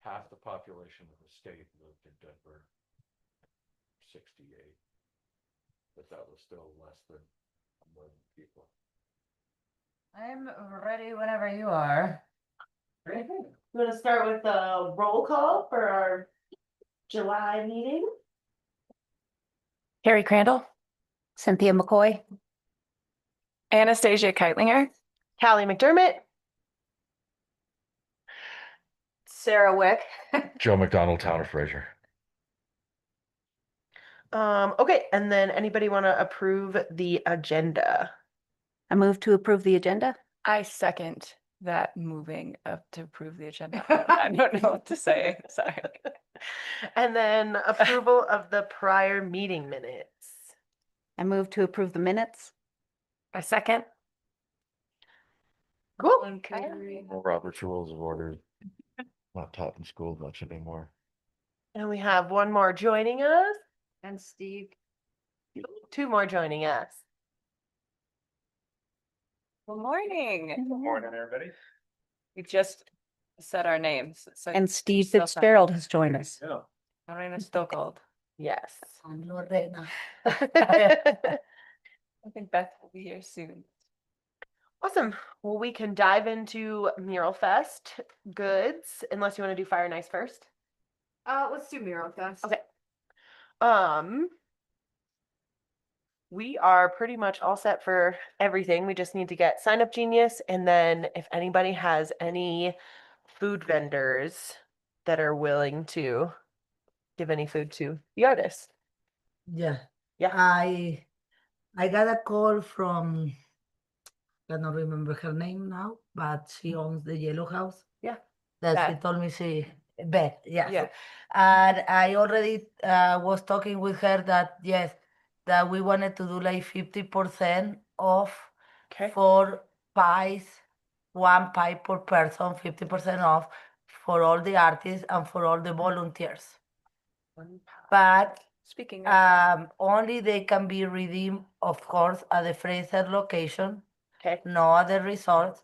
half the population of the state lived in Denver. 68, but that was still less than 1 million people. I'm ready whenever you are. I'm going to start with a roll call for our July meeting. Carrie Crandall, Cynthia McCoy, Anastasia Keitlinger, Callie McDermott, Sarah Wick. Joe McDonald, Town of Fraser. Okay, and then anybody want to approve the agenda? I move to approve the agenda. I second that moving up to approve the agenda. I don't know what to say. Sorry. And then approval of the prior meeting minutes. I move to approve the minutes. I second. Cool. Robert's Rules of Order. Not taught in school much anymore. And we have one more joining us. And Steve. Two more joining us. Good morning. Good morning, everybody. We just said our names. So And Steve Still Fitzgerald has joined us. Yeah. Lorena Stokold. Yes. I'm Lorena. I think Beth will be here soon. Awesome. Well, we can dive into Mural Fest goods, unless you want to do Fire and Ice first. Let's do Mural Fest. Okay. We are pretty much all set for everything. We just need to get Sign Up Genius, and then if anybody has any food vendors that are willing to give any food to the artist. Yeah. Yeah. I got a call from, I don't remember her name now, but she owns the Yellow House. Yeah. That she Beth. told me Beth, yes. Yeah. And I already was talking with her that yes, that we wanted to do like 50% off Okay. for pies, 1 pie per person, 50% off for all the artists and for all the volunteers. But Speaking of, only they can be redeemed, of course, at the Fraser location, Okay. no other resort.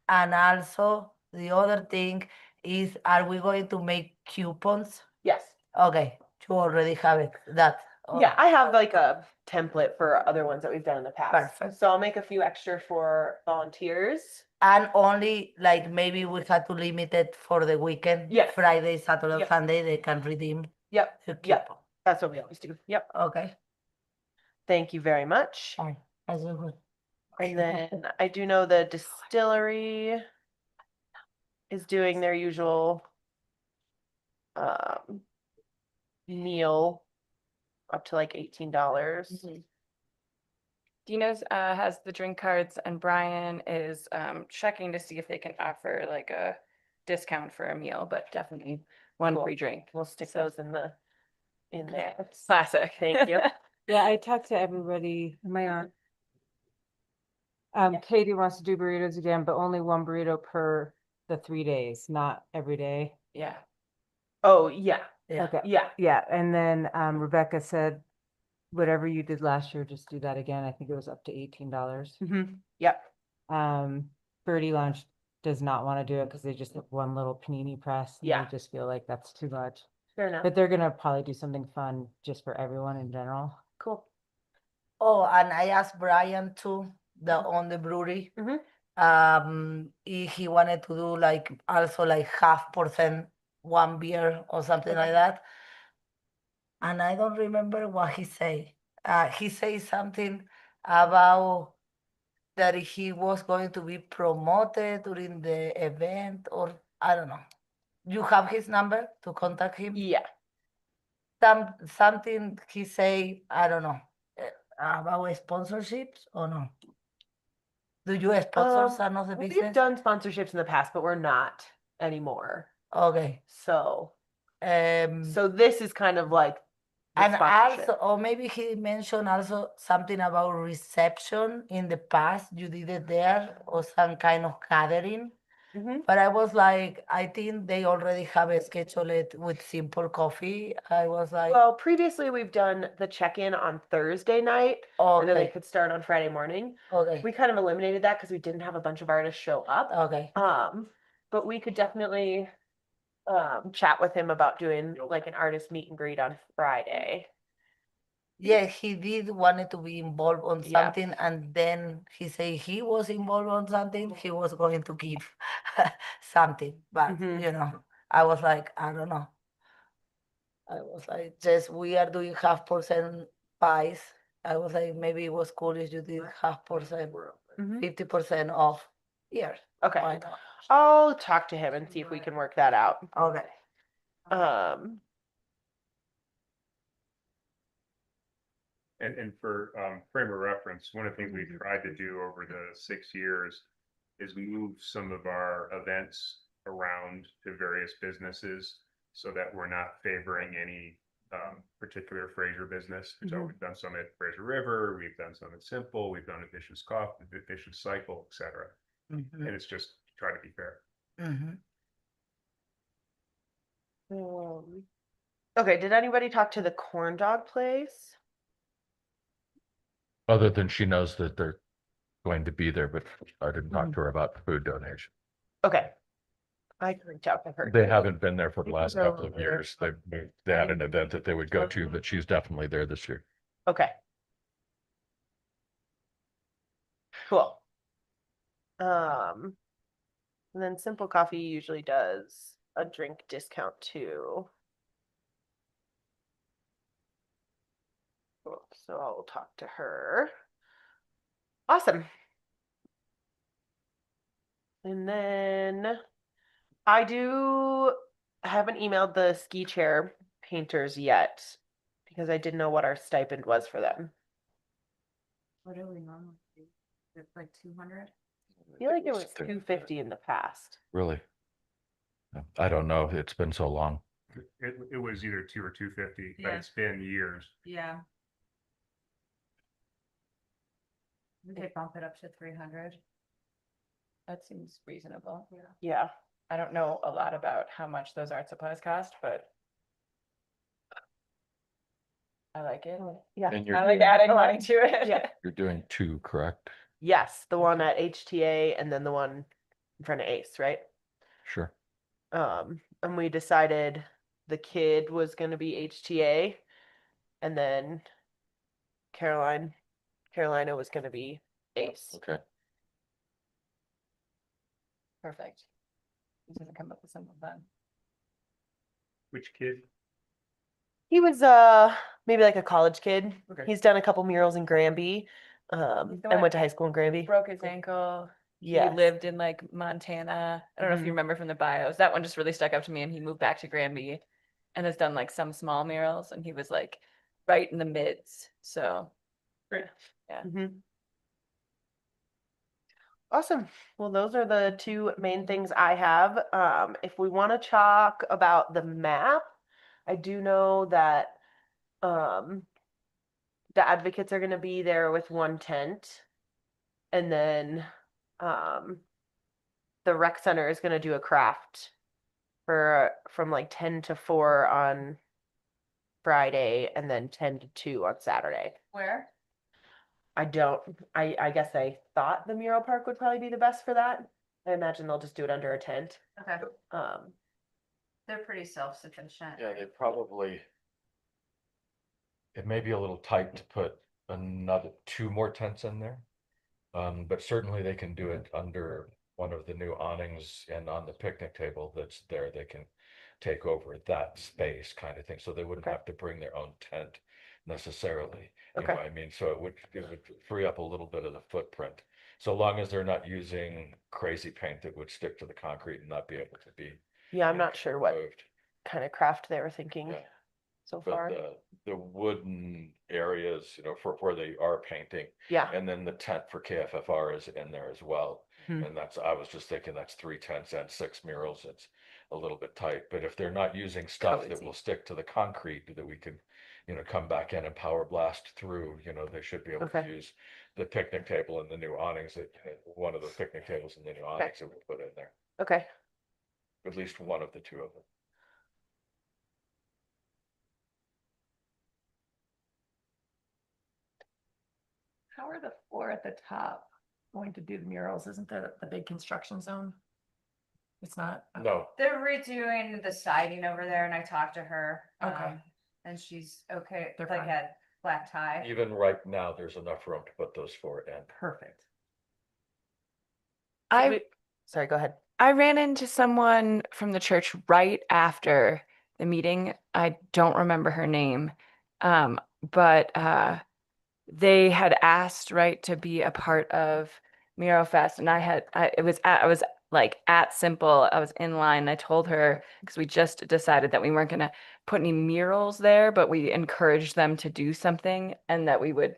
And also the other thing is, are we going to make coupons? Yes. Okay, you already have it. That. Yeah, I have like a template for other ones that we've done in the past. Perfect. So I'll make a few extra for volunteers. And only like maybe we had to limit it for the weekend. Yes. Friday, Saturday, Yep. Sunday, they can redeem Yep. the Yep. coupon. That's what we always do. Yep. Okay. Thank you very much. Fine. As we would. And then I do know the distillery is doing their usual meal up to like $18. Dino's has the drink cards, and Brian is checking to see if they can offer like a discount for a meal, but definitely one Cool. free drink. We'll stick So- those in there. Classic. Thank you. Yeah, I talked to everybody. Am I on? Yeah. Katie wants to do burritos again, but only 1 burrito per the 3 days, not every day. Yeah. Oh, yeah. Yeah. Okay. Yeah. Yeah, and then Rebecca said, whatever you did last year, just do that again. I think it was up to $18. Yep. Birdie Lounge does not want to do it because they just have one little panini press. And Yeah. I just feel like that's too much. Fair enough. But they're gonna probably do something fun just for everyone in general. Cool. Oh, and I asked Brian too, on the brewery. He wanted to do like also like 0.5% one beer or something like that. And I don't remember what he say. He said something about that he was going to be promoted during the event, or I don't know. You have his number to contact him? Yeah. Something he say, I don't know, about sponsorships or no? Do you sponsor some of the We've business? done sponsorships in the past, but we're not anymore. Okay. So So this is kind of like the and sponsorship. also, or maybe he mentioned also something about reception in the past. You did it there or some kind of gathering. But I was like, I think they already have a schedule it with simple coffee. I was like, Well, previously we've done the check-in on Thursday night, and then they okay, could start on Friday morning. okay, We kind of eliminated that because we didn't have a bunch of artists show up. okay. But we could definitely chat with him about doing like an artist meet and greet on Friday. Yeah, he did wanted to be involved on Yeah. something, and then he said he was involved on something. He was going to give something, but Mhm. you know, I was like, I don't know. I was like, just we are doing 0.5% pies. I was like, maybe it was cool if you did 0.5%, Mhm. 50% off. Here, Okay, why not? I'll talk to him and see if we can work that out. Okay. And for frame of reference, one of the things we tried to do over the 6 years is move some of our events around to various businesses so that we're not favoring any particular Fraser business. So Mhm. we've done some at Fraser River, we've done some at Simple, we've done at Vicious Coffee, Vicious Cycle, etc. Mhm, And it's just try to be fair. mhm. Okay, did anybody talk to the corn dog place? Other than she knows that they're going to be there, but I didn't talk to her about food donation. Okay. I can reach out to her. They too. haven't been there for the last couple of years. They had an event that they would go to, but she's definitely there this year. Okay. Cool. And then Simple Coffee usually does a drink discount too. Cool. So I'll talk to her. Awesome. And then I haven't emailed the ski chair painters yet because I didn't know what our stipend was for them. What do we normally do? It's like 200? I feel like it was 250 in the past. Really? I don't know. It's been so long. It was either 2 or 250, but Yeah. it's been years. Yeah. We could bump it up to 300. That seems reasonable. Yeah. I don't know a lot about how much those art supplies cost, but I like it. Yeah. And I like adding Oh, money to it. yeah. you're doing two, correct? Yes, the one at HTA and then the one in front of Ace, right? Sure. And we decided the kid was gonna be HTA and then Carolina was gonna be Ace. Okay. Perfect. This doesn't come up with something fun. Which kid? He was maybe like a college kid. Okay. He's done a couple murals in Granby. the And one- went to high school in Granby. Broke his ankle. He Yes. lived in like Montana. I don't know if Mhm. you remember from the bios. That one just really stuck up to me, and he moved back to Granby and has done like some small murals, and he was like right in the mids. So Mhm. Awesome. Well, those are the two main things I have. If we want to talk about the map, I do know that the advocates are going to be there with one tent, and then the rec center is going to do a craft from like 10 to 4 on Friday, and then 10 to 2 on Saturday. Where? I guess I thought the mural park would probably be the best for that. I imagine they'll just do it under a tent. Okay. Um, They're pretty self-sufficient. Yeah, they probably. It may be a little tight to put another 2 more tents in there. But certainly they can do it under one of the new awnings and on the picnic table that's there, they can take over that space kind of thing. So they wouldn't Okay. have to bring their own tent necessarily. You know Okay. what I mean? So it would free up a little bit of the footprint. So long as they're not using crazy paint that would stick to the concrete and not be able to be yeah, I'm not sure what moved. kind of craft they were thinking Yeah. so But far. the wooden areas, you know, for where they are painting, Yeah. and then the tent for KFFR is in there as well. Hmm. And I was just thinking that's 3 tents and 6 murals. It's a little bit tight, but if they're not using stuff that Cozy. will stick to the concrete that we can, you know, come back in and power blast through, you know, they should be able to Okay. use the picnic table and the new awnings that, one of the picnic tables and the new awnings that we put in there, Okay. at least one of the 2 of them. How are the 4 at the top going to do the murals? Isn't there the big construction zone? It's not? No, They're redoing the siding over there and I talked to her. Okay. And she's okay, They're like fine. at black tie. even right now, there's enough room to put those four in. Perfect. Sorry, go ahead. I ran into someone from the church right after the meeting. I don't remember her name. But they had asked, right, to be a part of Miro Fest, and I was like at Simple, I was in line, and I told her, because we just decided that we weren't gonna put any murals there, but we encouraged them to do something, and that we would,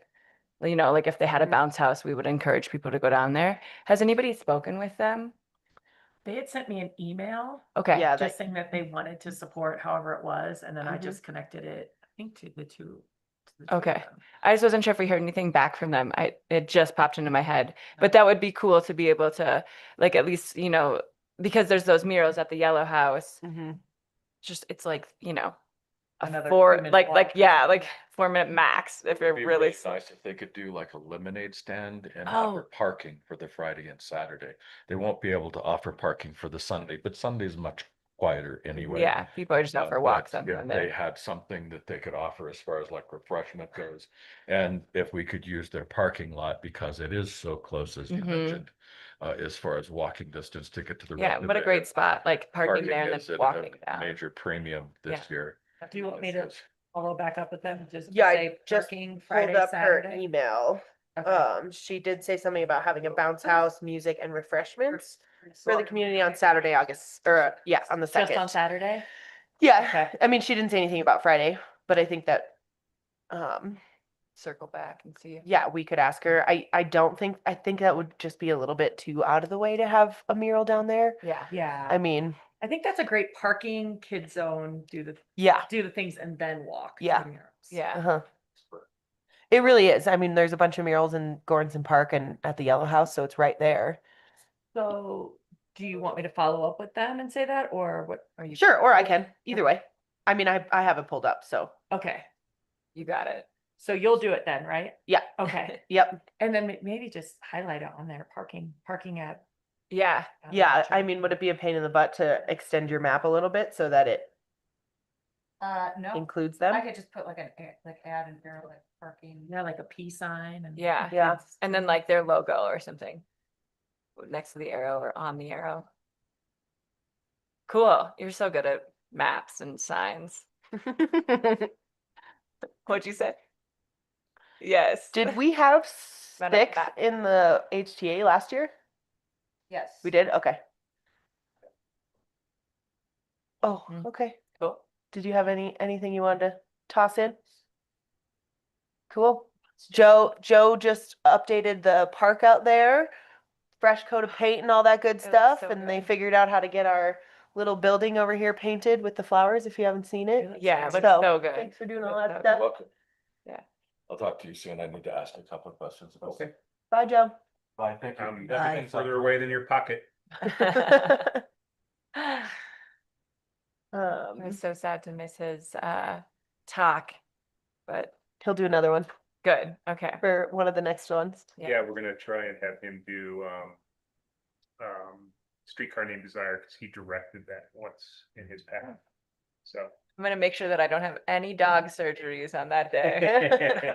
you know, like if they had a bounce house, we would encourage people to go down there. Has anybody spoken with them? They had sent me an email. Okay. Yeah, Just saying that they wanted to support however it was, and then I Mhm. just connected it, I think, to the two. to the two of Okay. them. I just wasn't sure if we heard anything back from them. It just popped into my head. But that would be cool to be able to, like, at least, you know, because there's those murals at the Yellow House. Just, it's like, you know, a Another four, 3-minute like, walk or yeah, something. like 4 minute max if you're It'd be really. nice if they could do like a lemonade stand and Oh. offer parking for the Friday and Saturday. They won't be able to offer parking for the Sunday, but Sunday's much quieter anyway. Yeah, people are just out for walks on If Sunday. they had something that they could offer as far as like refreshment goes, and if we could use their parking lot because it is so close, as you Mhm. mentioned, as far as walking distance to get to the. Yeah, rest of what a it. great spot, like parking there and is then at a walking down. Major premium this Yeah. year. Do you want me to follow back up with them? Just to Yeah, I say just parking pulled Friday, up her Saturday? email. Okay. She did say something about having a bounce house, music and refreshments for the community on Saturday, August, or yeah, on the Just on second. Saturday? Yeah, Okay. I mean, she didn't say anything about Friday, but I think that, Circle back and see. yeah, we could ask her. I don't think, I think that would just be a little bit too out of the way to have a mural down there. Yeah. Yeah. I mean, I think that's a great parking, kid zone, do yeah, the things and then walk. to Yeah. the murals. Yeah. uh-huh. It really is. I mean, there's a bunch of murals in Goranson Park and at the Yellow House, so it's right there. So do you want me to follow up with them and say that, or what are you? Sure, or I can, either way. I mean, I have it pulled up, so, Okay, You got it. so you'll do it then, right? yeah. Okay, Yep. and then maybe just highlight it on there, parking at. Yeah. Yeah, I mean, would it be a pain in the butt to extend your map a little bit so that it No, includes I them? could just put like add an arrow like parking. Yeah, like a peace sign and. Yeah. Yeah. And then like their logo or something next to the arrow or on the arrow. Cool. You're so good at maps and signs. What'd you say? Yes. Did we have Run it stick back. in the HTA last year? Yes. We did? Okay. Oh, Mm. okay. Cool. Did you have anything you wanted to toss in? Cool. Joe just updated the park out there, fresh coat of paint and all that good looks stuff, so and they good. figured out how to get our little building over here painted with the flowers, if you haven't seen it. Yeah, it looks So, so good. thanks for doing all Looks that so stuff. Welcome. Yeah. I'll talk to you soon. I need to ask a couple of questions. Okay. Bye, Joe. Bye, thank you. Everything's further away than your pocket. I Um, was so sad to miss his talk, but he'll do another one good. Okay. for one of the next ones. Yeah. Yeah, we're gonna try and have him do, Streetcar Named Desire, because he directed that once in his past. So. I'm gonna make sure that I don't have any dog surgeries on that day.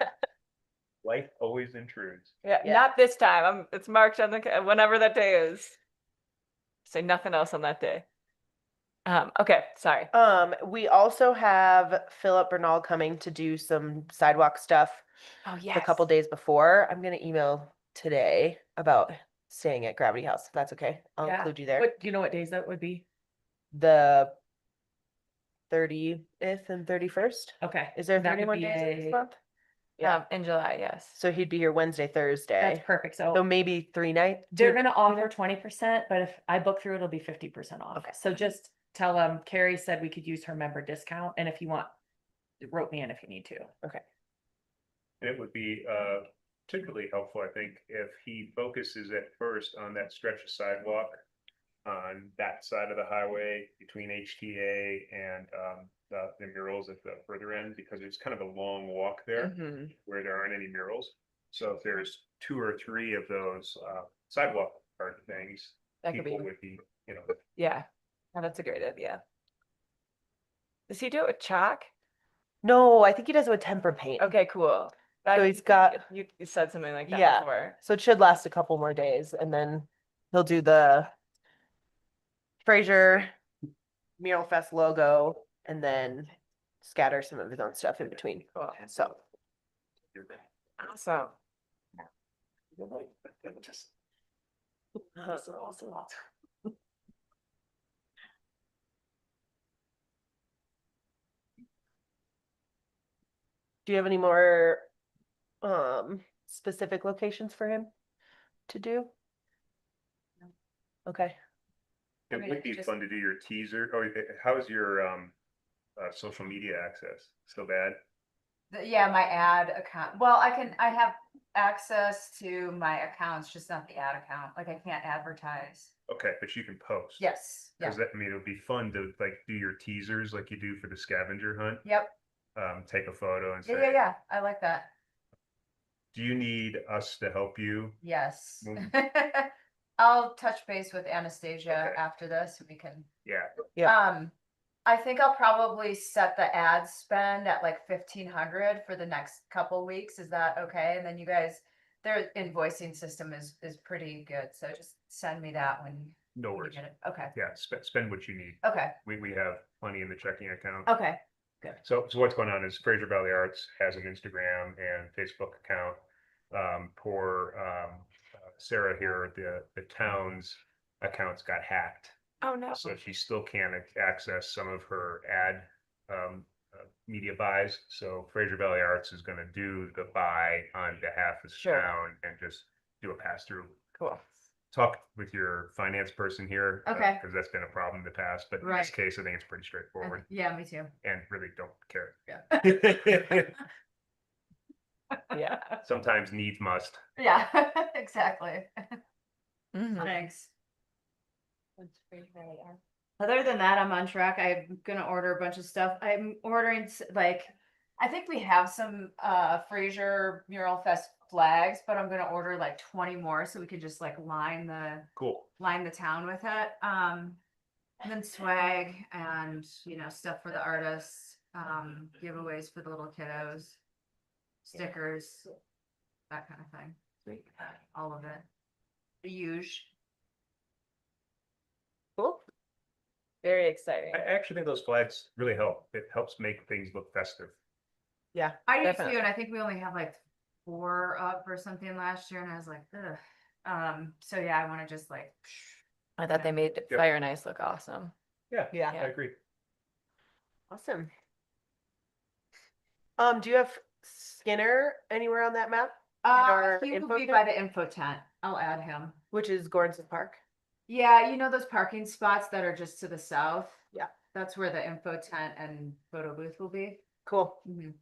Life always intrudes. Yeah, Yeah. not this time. It's marked on the whenever that day is. Say nothing else on that day. Okay, sorry. We also have Philip Bernal coming to do some sidewalk stuff Oh a couple days before. I'm gonna email today about staying at Gravity House, if that's okay. I'll Yeah. include you there. What, do you know what days that would be? The 30th and 31st. Okay. Is there that would 31 be days in this a- month? Yeah. In July, yes. So he'd be here Wednesday, Thursday. That's perfect, So so maybe 3 nights. they're gonna offer 20%, but if I book through, it'll be 50% off. Okay. So just tell them, Carrie said we could use her member discount, and if you want, rope me in if you need to. It would be particularly helpful, I think, if he focuses at first on that stretch of sidewalk on that side of the highway between HTA and the murals at the further end, because it's kind of a long walk there Mhm. where there aren't any murals. So if there's 2 or 3 of those sidewalk art things, That could be, people would be, you know, yeah. Oh, that's a great idea. Does he do it with chalk? No, I think he does it with tempera paint. Okay, cool. So he's got, You said something like that Yeah. before. so it should last a couple more days, and then he'll do the Fraser Mural Fest logo, and then scatter some of his own stuff in between. Cool. So, Awesome. do you have any more specific locations for him to do? Okay. it mean, would it be just- fun to do your teaser. Oh, how's your social media access? Still bad? Yeah, my ad account. Well, I have access to my accounts, just not the ad account. Like I can't advertise. Okay, but you can post. Yes. Yeah. Because I mean, it would be fun to like do your teasers like you do for the scavenger hunt. Yep. Take a photo and Yeah, say, yeah, yeah. I like that. do you need us to help you? Yes. Well- I'll touch base with Anastasia Okay. after this. We can. Yeah. Yeah. I think I'll probably set the ad spend at like 1,500 for the next couple weeks. Is that okay? And then you guys, their invoicing system is pretty good. So just send me that when No you worries. get it. Okay. Yeah, spend what you need. Okay. We have plenty in the checking account. Okay. So what's going on is Fraser Valley Arts has an Instagram and Facebook account. Poor Sarah here, the town's accounts got hacked. Oh, no. So she still can't access some of her ad media buys. So Fraser Valley Arts is going to do the buy on behalf of the Sure. town and just do a pass through. Cool. Talk with your finance person here. Okay. Because that's been a problem in the past, but in this Right. case, I think it's pretty straightforward Yeah, me too. and really don't care. Yeah. Yeah. Sometimes needs must. Yeah, exactly. Mhm. Thanks. Other than that, I'm on track. I'm gonna order a bunch of stuff. I'm ordering like, I think we have some Fraser Mural Fest flags, but I'm gonna order like 20 more so we can just like line Cool. the town with it. And then swag and stuff for the artists, giveaways for the little kiddos, stickers, that kind of thing. All of it. The huge. Cool. Very exciting. I actually think those flags really help. It helps make things look festive. Yeah. I do Definitely. too, and I think we only have like 4 up or something last year, and I was like, ugh. So yeah, I want to just like. I thought they made Yep. Fire and Ice look awesome. Yeah, Yeah. I agree. Awesome. Do you have Skinner anywhere on that map? our He info will be tent? by the info tent. I'll add him. Which is Gordonson Park? Yeah, you know those parking spots that are just to the south? Yeah. That's where the info tent and photo booth will be. Cool. Mhm.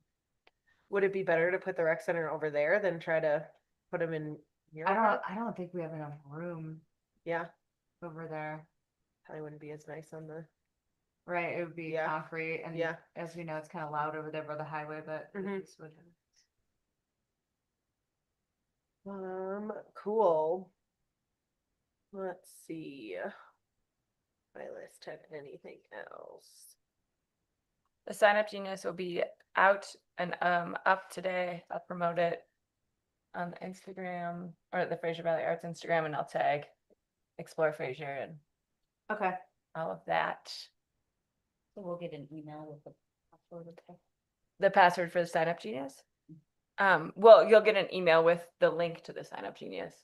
Would it be better to put the rec center over there than try to put them in your park? I don't think we have enough room Yeah, over there. probably wouldn't be as nice on the. Right, it would be Yeah. concrete and Yeah. as we know, it's kind of loud over there by the highway, but Mhm. this would. Cool. Let's see. My list had anything else? The Sign Up Genius will be out and up today. I'll promote it on Instagram or the Fraser Valley Arts Instagram, and I'll tag Explore Fraser and Okay. all of that. So we'll get an email with the password. Okay. The password for the Sign Up Genius. Well, you'll get an email with the link to the Sign Up Genius.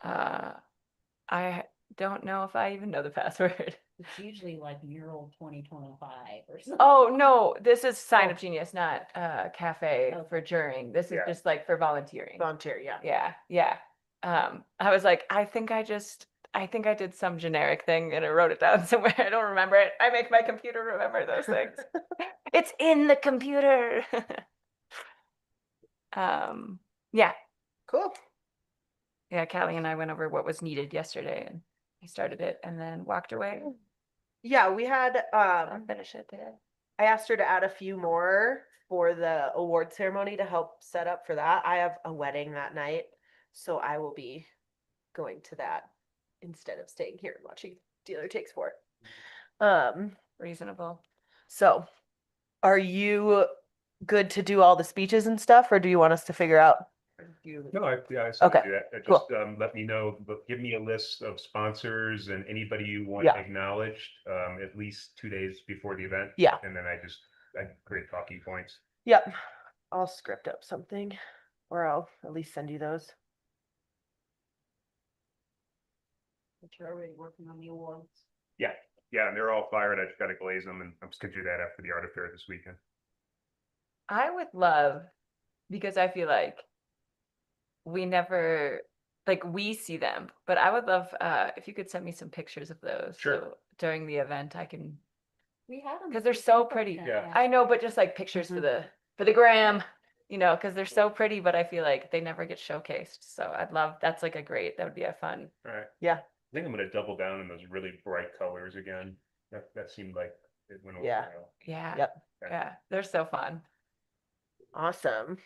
I don't know if I even know the password. It's usually like mural 2025 or something. Oh, no, this is Sign Oh. Up Genius, not cafe for during. This is Yeah. just like for volunteering. Volunteer, yeah. Yeah, yeah. I was like, I think I did some generic thing and I wrote it down somewhere. I don't remember it. I make my computer remember those things. It's in the computer. Yeah, Cool. yeah. Callie and I went over what was needed yesterday and I started it and then walked away. Yeah, we had, I'll finish it today. I asked her to add a few more for the award ceremony to help set up for that. I have a wedding that night, so I will be going to that instead of staying here and watching dealer takes 4. Reasonable. So are you good to do all the speeches and stuff, or do you want us to figure out? No, I still Okay, do that. cool. Just, let me know, but give me a list of sponsors and anybody you want Yeah. acknowledged, at least 2 days before the event. Yeah. And then I create talking points. Yep. I'll script up something, or I'll at least send you those. But you're already working on the awards. Yeah, and they're all fired. I just gotta glaze them, and I'm just gonna do that after the art affair this weekend. I would love, because I feel like we never, like we see them, but I would love if you could send me some pictures of those. Sure. So during the event, I can, We had them. 'cause they're so pretty. Yeah. I know, but just like pictures Mhm. for the gram, you know, because they're so pretty, but I feel like they never get showcased. So I'd love, that's like that would be a fun. All right. Yeah. I think I'm gonna double down on those really bright colors again. That seemed like it went over Yeah. well. Yeah. Yep. Yeah. They're so fun. Awesome.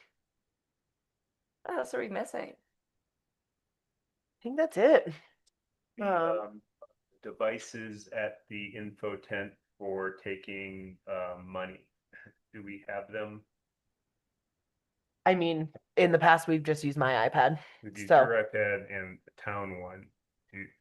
What else are we missing? I think that's it. The, devices at the info tent for taking money. Do we have them? I mean, in the past, we've just used my iPad. We've used So- your iPad and the town one.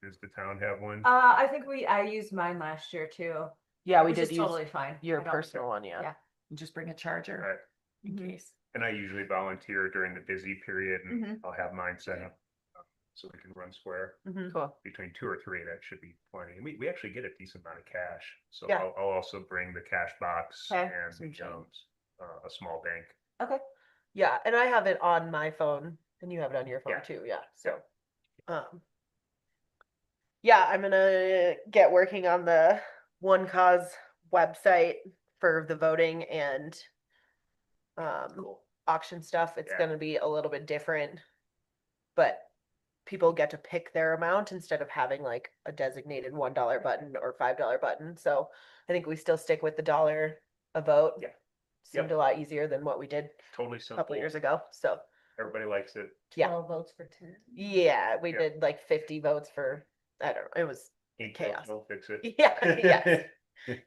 Does the town have one? I think I used mine last year too. Yeah, we which did is use totally fine. your I don't- personal one, yeah. yeah. Just bring a charger Right. in Mhm. case. And I usually volunteer during the busy period and Mhm. I'll have mine set up. So we can run square Mhm. Cool. between 2 or 3. That should be plenty. And we actually get a decent amount of cash. So Yeah. I'll also bring the cash box Okay. and Some change. a small bank. Okay. Yeah, and I have it on my phone and you have it on your phone Yeah. too, yeah, so. Yeah, I'm gonna get working on the One Cause website for the voting and auction stuff. It's Yeah. gonna be a little bit different. But people get to pick their amount instead of having like a designated $1 button or $5 button. So I think we still stick with the $1 a vote. Yeah. Seemed a lot easier than what we did Totally a simple. couple years ago. So Everybody likes it. yeah. 12 votes for 10. yeah, we Yeah. did like 50 votes for, I don't know, it was, Ink Chaos. will fix it. yeah, yes.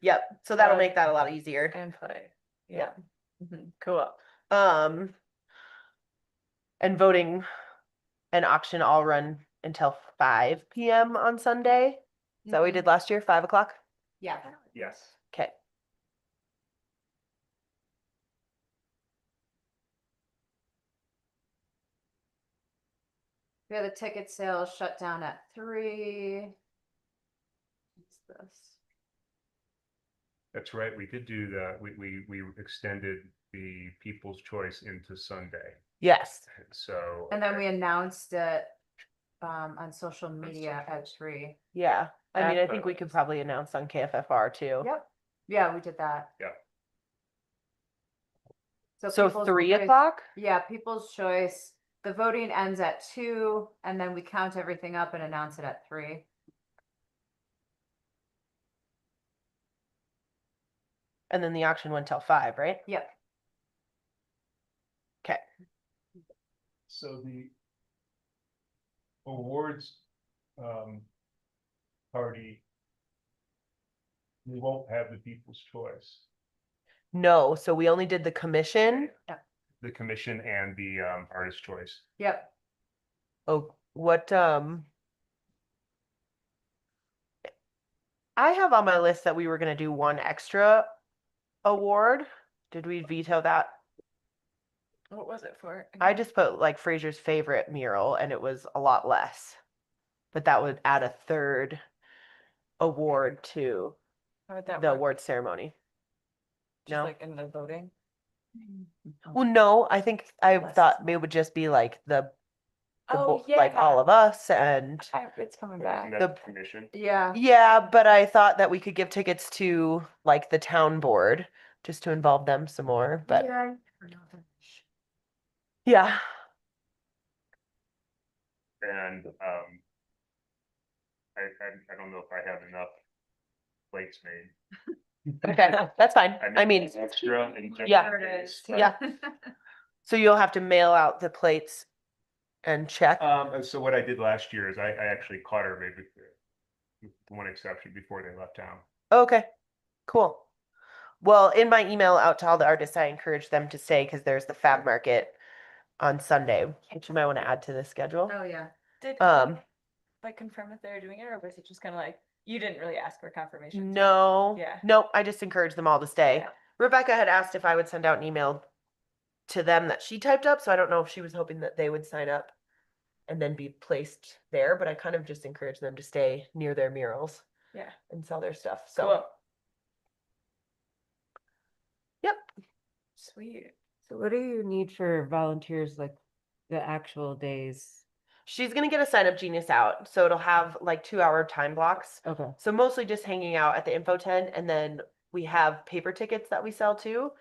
Yep. So that'll make that a lot easier. And play. Yeah. Mhm. Cool. And voting and auction all run until 5 p.m. on Sunday. Is that what we did last year? 5 o'clock? Yeah. Yes. Okay. Yeah, the ticket sales shut down at 3. What's this? That's right. We did do that. We extended the People's Choice into Sunday. Yes. So. And then we announced it on social media at 3. Yeah. I mean, I That's think we nice. could probably announce on KFFR too. Yep. Yeah, we did that. Yeah. So People's 3 Choice- o'clock? Yeah, People's Choice. The voting ends at 2, and then we count everything up and announce it at 3. And then the auction went till 5, right? Yep. Okay. So the awards party, we won't have the People's Choice. No, so we only did the commission. The commission and the artist choice. Yep. Oh, what, I have on my list that we were gonna do one extra award. Did we veto that? What was it for? I just put like Fraser's favorite mural and it was a lot less. But that would add a third award to How would that the work? award ceremony. Just No? like in the voting? Well, no, I think I Less. thought it would just be like the Oh, like all yeah. of us and It's coming back. That's the commission. Yeah. yeah, but I thought that we could give tickets to like the town board just to involve them some more, but yeah. And I don't know if I have enough plates made. Okay, that's fine. I mean, extra and Yeah. There it is. Yeah. so you'll have to mail out the plates and check? So what I did last year is I actually caught her maybe with one exception before they left town. Okay, cool. Well, in my email out to all the artists, I encourage them to stay because there's the Fab Market on Sunday, which you might want to add to the schedule. Oh, yeah. Did like confirm if they were doing it, or was it just kind of like you didn't really ask for confirmation? No, Yeah. nope, I just encouraged them all to stay. Yeah. Rebecca had asked if I would send out an email to them that she typed up, so I don't know if she was hoping that they would sign up and then be placed there, but I kind of just encouraged them to stay near their murals Yeah. and sell their stuff. So, Cool. yep. Sweet. So what do you need for volunteers, like the actual days? She's gonna get a sign up genius out, so it'll have like 2-hour time blocks. Okay. So mostly just hanging out at the info tent, and then we have paper tickets that we sell too,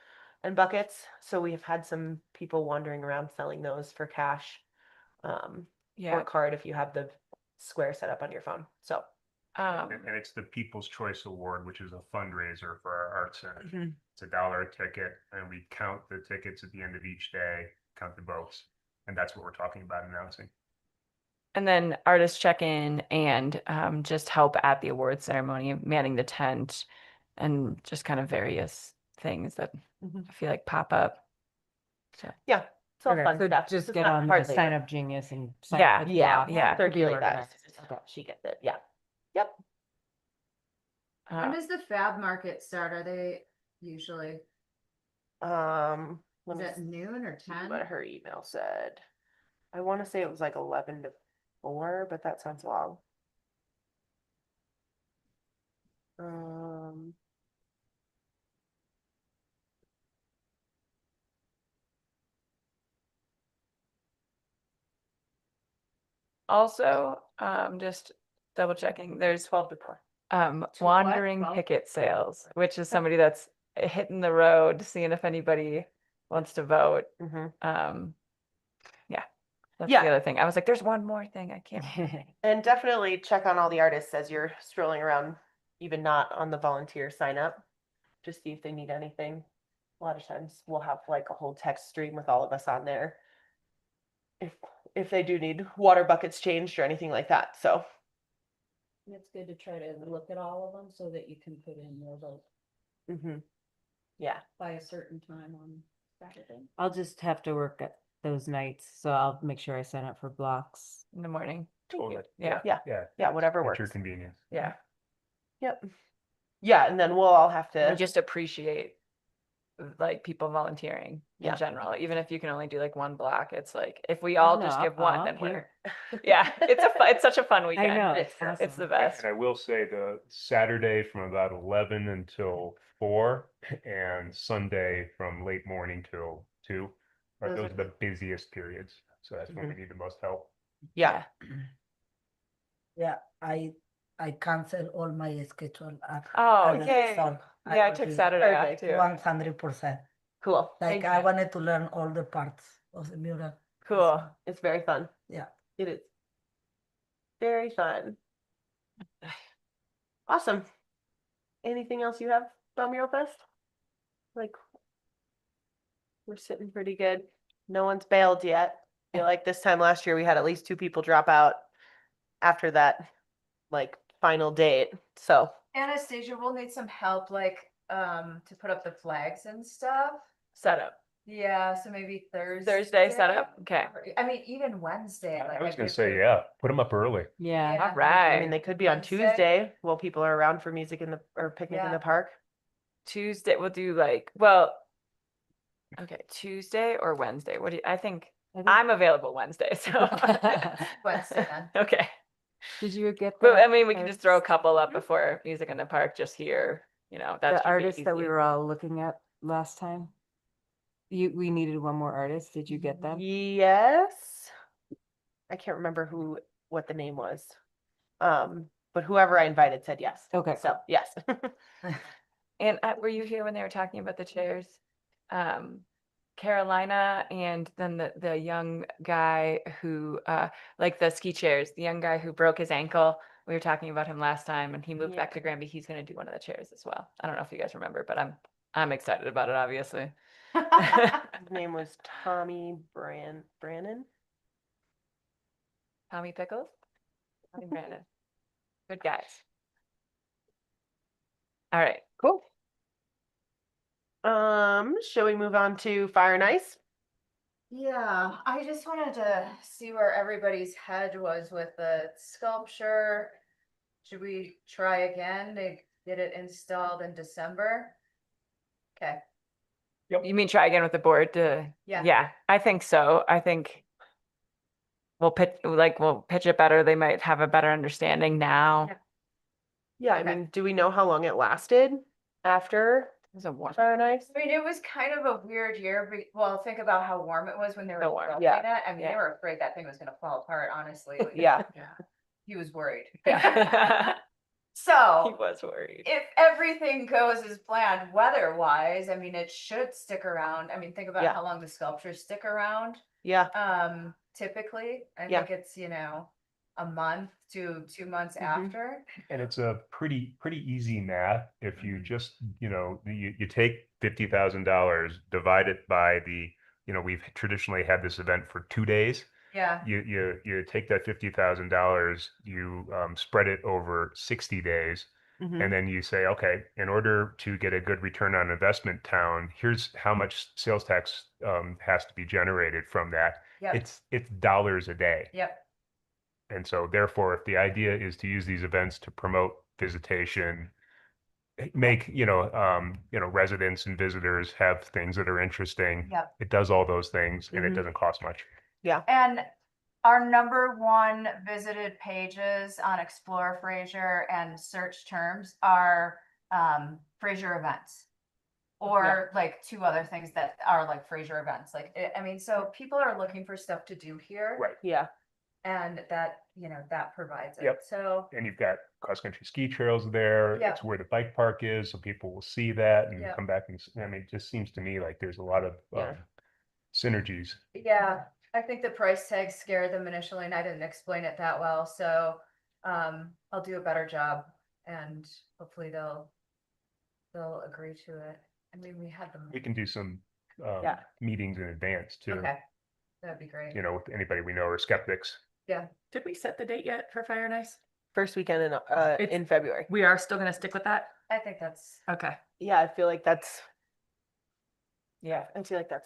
and buckets. So we have had some people wandering around selling those for cash, Yeah. or card if you have the square set up on your phone. So And it's the People's Choice Award, which is a fundraiser for our art center. Mhm. It's $1 a ticket, and we count the tickets at the end of each day, count the votes. And that's what we're talking about announcing. And then artist check-in and just help at the award ceremony, manning the tent, and just kind of various things that Mhm. I feel like pop up. yeah, it's all Okay, fun so stuff. just It's get not on the hard sign labor. up genius and sign Yeah, up for the Yeah, block. yeah, It'll be circulate that. organized. Okay. She gets it. Yeah. Yep. When Uh, does the Fab Market start? Are they usually, Let is me it noon or see 10? what her email said. I want to say it was like 11 to 4, but that sounds long. Um, Also, just double checking, there's 12 to 4. what? wandering 12? picket sales, which is somebody that's hitting the road, seeing if anybody wants to vote. Mm-hmm. Yeah, that's Yeah. the other thing. I was like, there's one more thing I can't. And definitely check on all the artists as you're strolling around, even not on the volunteer sign up. Just see if they need anything. A lot of times we'll have like a whole text stream with all of us on there. If they do need water buckets changed or anything like that. So It's good to try to look at all of them so that you can put in your vote yeah. by a certain time on Saturday. I'll just have to work at those nights, so I'll make sure I sign up for blocks. In the morning. Totally. Yeah. Yeah. Yeah. Yeah, whatever At your works. convenience. Yeah. Yep. Yeah, and then we'll all have I to just appreciate like people volunteering Yeah. in general, even if you can only do like one block. It's like if we all No, just I'll- give one, I'll then we're care. yeah. It's such a fun weekend. I know, It's it's It's the awesome. best. And I will say the Saturday from about 11 until 4 and Sunday from late morning till 2. Right, Those those are are the busiest periods. So that's when we need the most help. yeah. Yeah, I cancel all my schedule. Oh, at the yay. start. Yeah, I will took be Saturday off Perfect. too. 100%. Cool. Like Thank I you. wanted to learn all the parts of the mural. Cool. It's very fun. Yeah. It is. Very fun. Awesome. Anything else you have about Mural Fest? Like, we're sitting pretty good. No one's bailed yet. I feel like this time last year we had at least 2 people drop out after that, like, final date. So, Anastasia, we'll need some help, like, to put up the flags and stuff. Setup. Yeah, so maybe Thursday. Thursday setup? Okay. I mean, even Wednesday. I like, was I gonna could say, do- yeah, put them up early. Yeah. Yeah. All right. I mean, they could be on Wednesday? Tuesday while people are around for music in the or picnic in Yeah. the park. Tuesday we'll do like well okay, Tuesday or Wednesday. What do you, I think I'm available Wednesday, so Wednesday then. okay. Did you get But I that mean we can just throw a artist- couple up before music in the park just here, that's the artist that we were all looking at last time? We needed one more artist. Did you get them? Yes. I can't remember what the name was. But whoever I invited said yes. Okay, So, yes. And were you here when they were talking about the chairs? Carolina and then the young guy who like the ski chairs, the young guy who broke his ankle. We were talking about him last time and he moved back to Granby. He's gonna do one of the chairs as well. I don't know if you guys remember, but I'm excited about it, obviously. His name was Tommy Brannon. Tommy Pickles, Tommy Brandon. Good guys. All right. Cool. Shall we move on to fire and ice? Yeah, I just wanted to see where everybody's head was with the sculpture. Should we try again to get it installed in December? Okay, You mean try again with the board to? Yeah. Yeah, I think so. I think we'll pitch it better. They might have a better understanding now. Yeah, I Okay. mean, do we know how long it lasted after It was a warm. fire and ice? I mean, it was kind of a weird year, well, think about how warm it was when they were So warm, building yeah, it. I mean, they yeah. were afraid that thing was gonna fall apart, honestly. Like, Yeah. He was worried. Yeah. He So, was worried. if everything goes as planned weather-wise, I mean, it should stick around. I mean, think about Yeah. how long the sculptures stick around. Yeah, Typically, I Yeah. think it's, a month to 2 months Mhm. after. And it's a pretty easy math. If you just, you take $50,000, divide it by the, we've traditionally had this event for 2 days. Yeah, You take that $50,000, you spread it over 60 days. Mhm. And then you say, okay, in order to get a good return on investment town, here's how much sales tax has to be generated from that. Yep. It's dollars a day. yep, And so therefore, if the idea is to use these events to promote visitation, make, residents and visitors have things that are interesting. Yep. It does all those things and it Mhm. doesn't cost much. And our #1 visited pages on Explore Fraser and search terms are Fraser events. Or like 2 other things that are like Fraser events, like, I mean, so people are looking for stuff to do here. Right. yeah, And that, that provides it, Yep. so, And you've got cross-country ski trails there. Yeah. It's where the bike park is, so people will see that and Yeah. come back and, I mean, it just seems to me like there's a lot of Yeah. synergies. yeah, I think the price tag scared them initially and I didn't explain it that well, so, I'll do a better job and hopefully they'll agree to it. I mean, we had them, We can do some Yeah. meetings in advance too, okay, that'd be great. with anybody we know or skeptics. Did we set the date yet for fire and ice? first weekend It's- in February. We are still gonna stick with that? I think that's, Okay, Yeah, I feel like that's Yeah.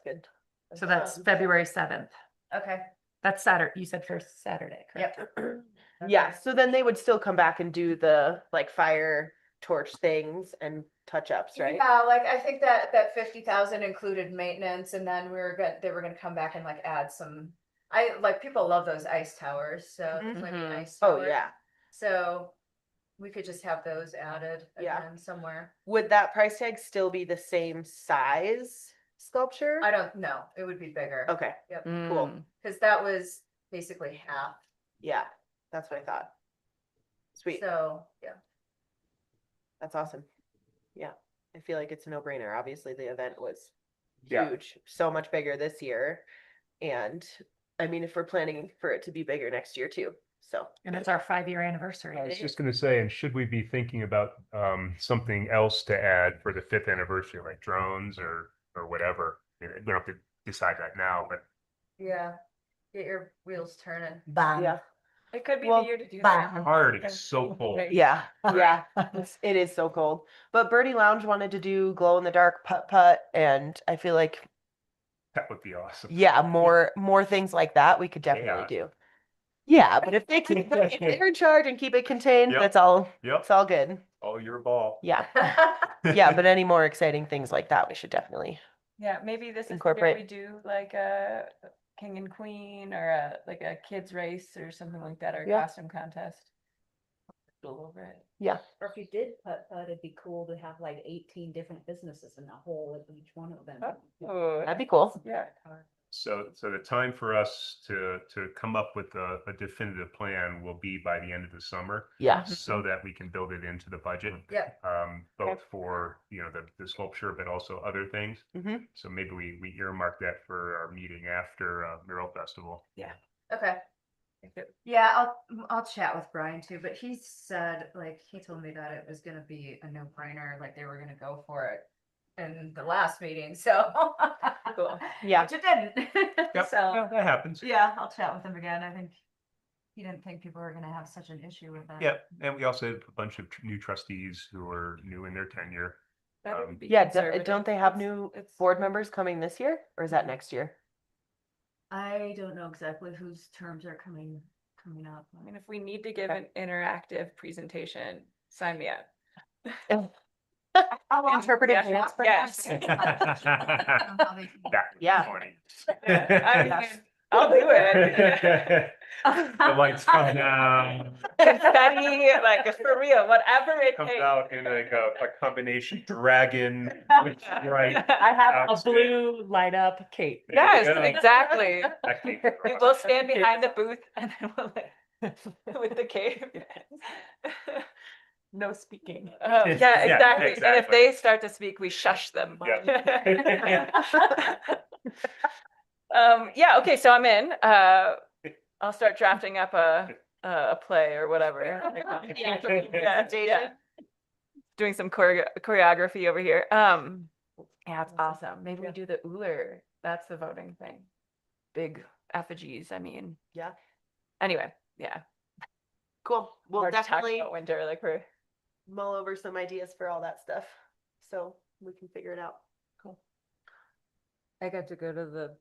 good. so that's February 7th. okay, That's Saturday. You said first Saturday, correct? yep. Yeah, Okay. so then they would still come back and do the like fire torch things and touch ups, right? Yeah, like I think that 50,000 included maintenance and then they were gonna come back and like add some, people love those ice towers, so Mhm. flaming Mhm. ice Oh, towers. yeah. So we could just have those added Yeah. again somewhere. Would that price tag still be the same size sculpture? I don't know, it would be bigger. Okay, Yep, cool. Mm. cause that was basically half, Yeah, that's what I thought. Sweet, so, yeah. that's awesome. Yeah, I feel like it's a no-brainer. Obviously, the event was Yeah. huge, so much bigger this year. And I mean, if we're planning for it to be bigger next year too, so. And it's our 5-year anniversary. I was just going to say, and should we be thinking about something else to add for the 5th anniversary, like drones or whatever? We don't have to decide that now, but Yeah, get your wheels turning. Ban. Yeah, It could be Well, the year to do that. Ban. hard. It's so cold. yeah, yeah. It is so cold. But Birdie Lounge wanted to do glow in the dark putt putt, and I feel like That would be awesome. yeah, more things like that we could definitely do. Yeah, but if they keep if they're in charge and keep it contained, Yep. that's all. Yep. It's all good. Oh, your ball. Yeah, yeah. But any more exciting things like that, we should definitely. Yeah, maybe this is the year Incorporate. we do like a king and queen or a kids race or something like that, or a Yeah. costume contest. All over it. Yeah, Or if you did putt-putt, it'd be cool to have like 18 different businesses in a hole at each one of them. Oh, that'd be cool. yeah. So the time for us to come up with a definitive plan will be by the end of the summer, Yeah, so that we can build it into the budget. Yep. Both for, the sculpture, but also other things. Mhm. So maybe we earmark that for our meeting after Mural Festival. Okay. Yeah, I'll chat with Brian too, but he said, like, he told me that it was gonna be a no-brainer, like they were gonna go for it in the last meeting, so. Cool. Yeah. Which it didn't. Yep, So, yeah, that happens. yeah, I'll chat with him again, I think he didn't think people were gonna have such an issue with it. Yeah, and we also had a bunch of new trustees who are new in their tenure. That would be Yeah, conservative. don't they have It's- new it's- board members coming this year, or is that next year? I don't know exactly whose terms are coming up. I mean, if we need to give an interactive presentation, sign me up. Interpretive Yeah, dance, yes. perhaps? That would be Yeah. funny. I mean, I'll do it. The lights come down. Confetti, like for real, whatever it Comes takes. out in like a combination dragon with right. I have a outfit. blue light up cape. There you Yes, go. exactly. That came We across. will stand behind the booth and then we'll with the cave. No speaking. Yeah, Yeah, exactly. And if exactly. they start to speak, we shush them. Yeah, okay, so I'm in. I'll start drafting up a play or whatever. Yeah. Doing some choreography over here. Yeah, it's awesome. Maybe we do the Uller. That's the voting thing. Big effigies, I mean. Yeah. Anyway, yeah. Cool. We'll We're talking definitely about winter, like we're mull over some ideas for all that stuff, so we can figure it out. Cool. I got to go to the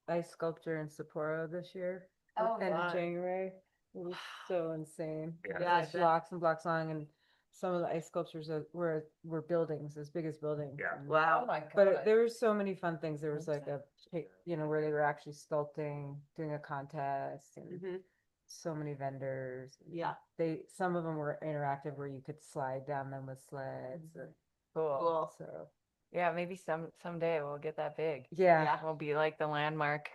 ice sculpture in Sapporo this year. Oh, End fun. of January. It was so insane. Yeah. It was Yeah, I like bet. blocks and blocks long, and some of the ice sculptures were buildings, as big as buildings. Yeah. and- Wow. But there were so many fun things. There was like where they were actually sculpting, doing a contest, and Mhm. so many vendors. Yeah. Some of them were interactive where you could slide down them with sleds. and- Cool. So yeah, maybe someday we'll get that big. yeah, We'll be like the landmark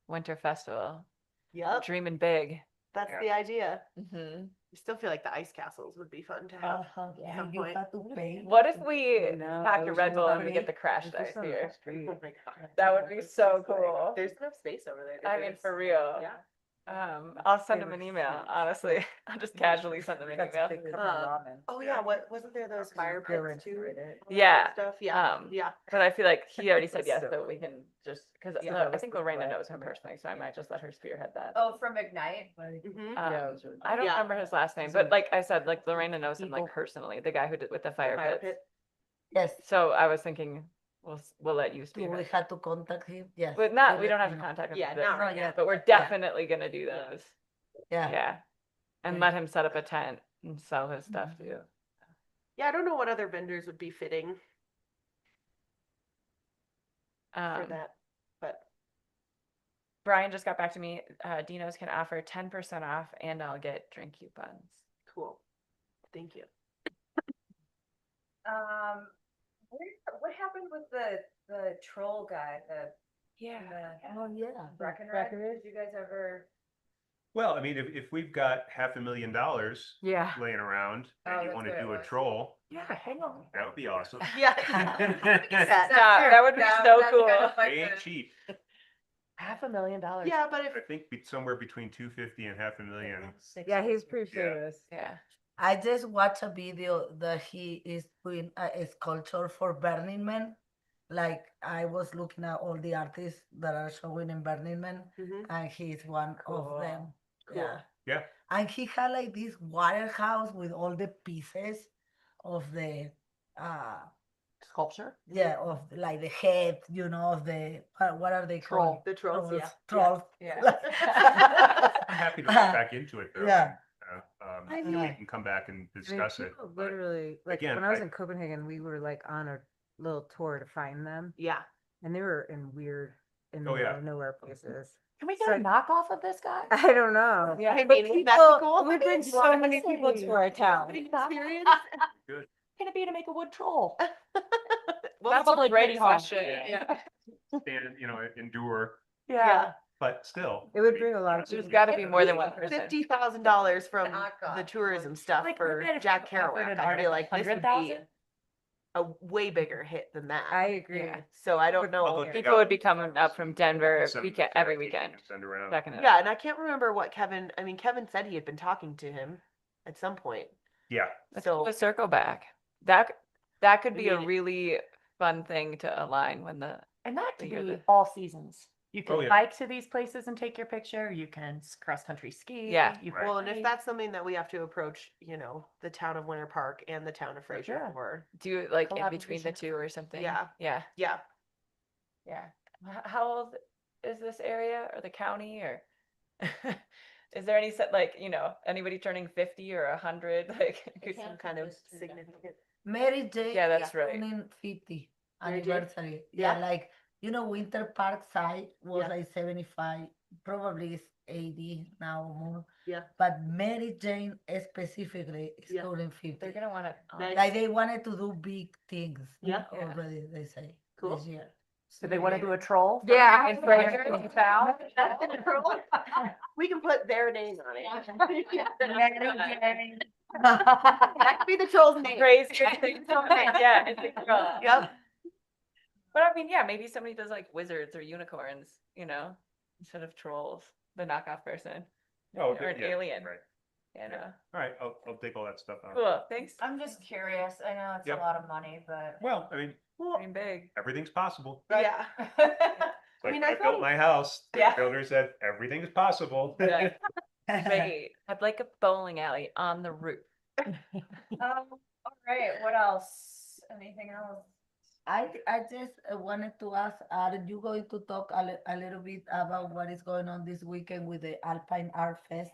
winter festival. Yep. Dreaming big. That's Yeah. the idea. Mm-hmm. I still feel like the ice castles would be fun to have. Yeah. some You point. have to pay. What if we No, pack it a was Red Bull and we free. get the crash It was dice on the here? street. Oh my God. That would be so cool. There's enough space over there. to I do mean, this. for real. Yeah. I'll send They him were an email, huge. honestly. I'll just casually send them an That's email. big for Uh, ramen. Oh yeah, wasn't there those fire Go pits too? into it. All that Yeah, Stuff, yeah, um, yeah. But I feel like he already said yes, So so we can just, because Yeah, that I was think the Lorena flag knows him coming. personally, so I might just let her spearhead that. Oh, from Ignite? Mhm. Yeah, it was really I don't Yeah. remember his last name, but like I said, like Lorena knows him like personally, the guy who did with the fire Fire pits. pit. Yes, So I was thinking, we'll let you do we spearhead. have to contact him? Yes. But not, you we let don't have me to know. contact him. Yeah, for not this, right now. but we're definitely gonna do those. Yeah. Yeah. And Yeah. let him set up a tent and sell his stuff Mm-hmm. too. Yeah, I don't know what other vendors would be fitting for Um, that, but Brian just got back to me. Dino's can offer 10% off and I'll get drink coupons. cool. Thank you. What happened with the troll guy, Yeah. Oh, yeah. Breckenridge? Did you guys ever? Well, I mean, if we've got $500,000 Yeah. laying around Oh, and you that's want to what it do a was. troll, Yeah, hang on. that would be awesome. Yeah. That would be so that's cool. kind of They like ain't the- cheap. $500,000. Yeah, but if I think somewhere between 250 and $500,000. Yeah, he's pretty Yeah. famous. Yeah. I just watched a video that he is doing a sculpture for Burning Man. Like I was looking at all the artists that are showing in Burning Man, Mhm. and he's one of them. Yeah. Yeah. And he had like this warehouse with all the pieces of the Sculpture? of like the head, of the what are they called? the trolls, yeah. Trolls. Yeah. I'm happy to look back into it though. Yeah. I We know. can come back and I mean, discuss it. people but- literally, like again, when I was I- in Copenhagen, we were like on a little tour to find them, Yeah. and they were in weird, in the Oh, middle yeah. of nowhere places. Can we So get a I- knockoff of this guy? I don't know. Yeah. I But mean, wouldn't that be cool? we bring so many people to our town. Experience? Good. Can it be to make a wood troll? Well, That's a Probably great pretty hard. question. Yeah. Yeah. Stand, endure, yeah. but still. It would bring a lot of There's people. got to be more than one person. $50,000 from Knockoff. the tourism stuff Like, for wouldn't it if Jack you offered Kerouac. an I feel artist like this would be 100,000? a way bigger hit than that. I agree. Yeah. So I don't I'll know. look it People up. would be coming up from Denver Send weekend, them every a weekend. Send around. Checking it Yeah, out. and I can't remember what Kevin said he had been talking to him at some point. Yeah. Let's So- do a circle back. That could I be a mean- really fun thing to align when the And that They could hear be the- all seasons. You Oh, can yeah. bike to these places and take your picture. You can cross-country ski. Yeah. You Right. can Well, and if hike. that's something that we have to approach, the town of Winter Park and the town of Fraser Yeah. for, Do it like in between the Collaboration. two or something. Yeah. Yeah. yeah. Yeah. How old is this area or the county or is there any set like, anybody turning 50 or 100? Like, Some kind of significant. Mary Jane. Yeah, that's right. turning 50 Mary Jane? anniversary. Yeah. Yeah, like, Winter Park side was Yeah. like 75, probably it's 80 now or more. Yeah. But Mary Jane specifically is Yeah. turning 50. They're gonna want Nice. Like they wanted to do big things. Yeah. Yeah. Already, they say. Cool. This year. Do they want to do a troll? Yeah, In in Fraser Fraser. and Cal? We can put their name on it. That That could be the troll's name. Crazy. Yeah. I think so. Yep. But I mean, yeah, maybe somebody does like wizards or unicorns, instead of trolls, the knockoff person. Oh, Or an yeah, alien. Right. All All right, I'll take all that stuff out. Cool. Thanks. I'm just curious. I know it's Yep. a lot of money, but. Well, I mean, Dream big. everything's possible. Yeah. Like, mean, I I built thought- my house, the Yeah. builder said, everything's possible. Right. Wait, I'd like a bowling alley on the roof. All right, what else? Anything else? I just wanted to ask, are you going to talk a little bit about what is going on this weekend with the Alpine Art Fest?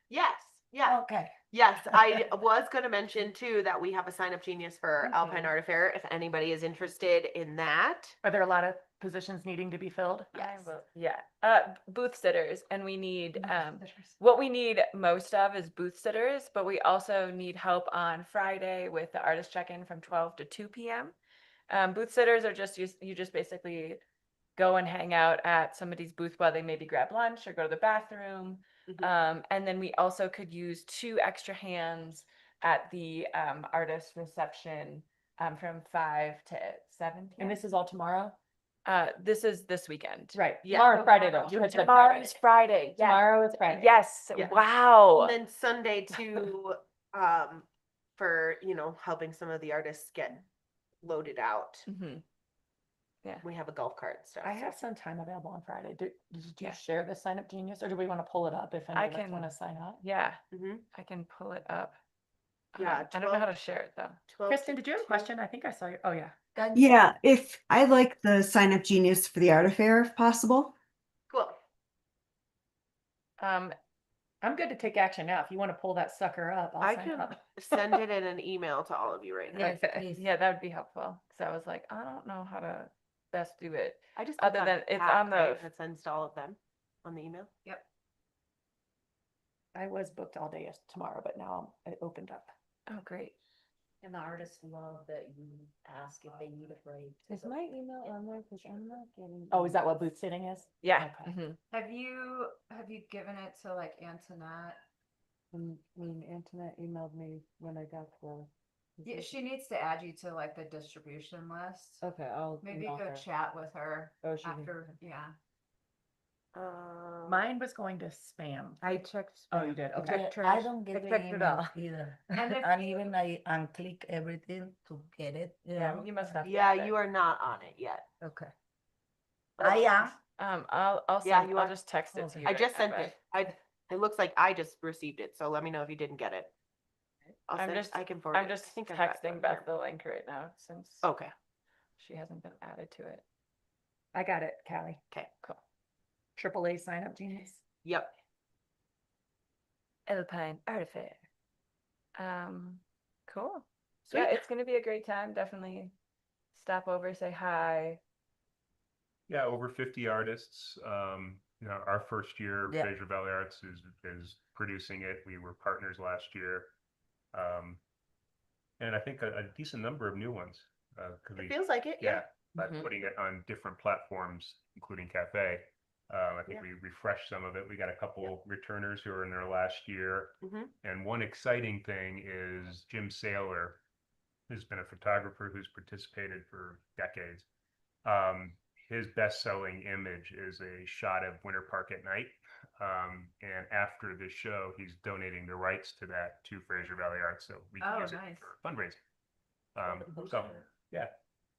Yes. Yeah. Okay. Yes, I was going to mention too that we have a sign up genius for Alpine Art Fair. If anybody is interested in that. Are there a lot of positions needing to be filled? Yes. Yeah. Booth sitters, and we need what we need most of is booth sitters, but we also need help on Friday with the artist check-in from 12 to 2 p.m. Booth sitters are just you just basically go and hang out at somebody's booth while they maybe grab lunch or go to the bathroom. And then we also could use 2 extra hands at the artist reception from 5 to 7 p.m. And this is all tomorrow? This is this weekend. Right. Yeah. Tomorrow, Friday though. You had said Tomorrow is Friday. Yes. Tomorrow is Friday. Yes. Yeah. Wow. And then Sunday too, for, helping some of the artists get loaded out. Mhm. We have a golf cart and stuff. I so- have some time available on Friday. Did you Yeah. share the sign up genius or do we want to pull it up if any of us can- want to sign up? Yeah, Mhm. I can pull it up. Yeah, I don't know how 12 to share it though. 12 Kristen, to did you have a 2. question? I think I saw you. Oh, yeah. Yeah, if I like the sign up genius for the art affair, if possible. Cool. I'm good to take action now. If you want to pull that sucker up, I'll I sign can up. send it in an email to all of you right now. Yes, please. Yeah, that would be helpful. So I was like, I don't know how to best do it. I just Other click than it's PAC, on the- right? It sends to all of them on the email. Yep. I was booked all day tomorrow, but now it opened up. Oh, great. And the artists love that you ask if they need a break. Is my email on there? Cause I'm not getting. Oh, is that what booth sitting is? Yeah. Okay. Mhm. Have you given it to like Antoinette? When Antoinette emailed me when I got the. Yeah, she needs to add you to like the distribution list. Okay, I'll. Maybe email go her. chat with her Oh, she can- after, yeah. Mine was going to spam. I checked. Oh, you spam. did? I Okay. checked I trash. don't get I the checked it email all. either. And if And you- even I unclick everything to get it. Yeah, know? you must have. Yeah, you are not on it yet. Okay. I am. I'll Yeah, send, you I'll are. just text it to you. I right just now, sent but it. It looks like I just received it, so let me know if you didn't get it. I can forward it. I'm I just think I've got it texting on Beth here. the link right now since Okay. she hasn't been added to it. I got it, Callie. Okay. Cool. AAA sign up genius. Yep. Alpine Art Fair. Cool. Yeah, Sweet. it's gonna be a great time. Definitely stop over, say hi. Yeah, over 50 artists. Our first year, Yeah. Fraser Valley Arts is producing it. We were partners last year. And I think a decent number of new ones. It feels like it, yeah. By Mhm. putting it on different platforms, including Cafe. I think Yeah. we refreshed some of it. We got a couple returners who are in their last year. Mhm. And one exciting thing is Jim Saylor, who's been a photographer who's participated for decades. His best-selling image is a shot of Winter Park at night. And after the show, he's donating the rights to that to Fraser Valley Arts, so we can Oh, use nice. it for fundraising. So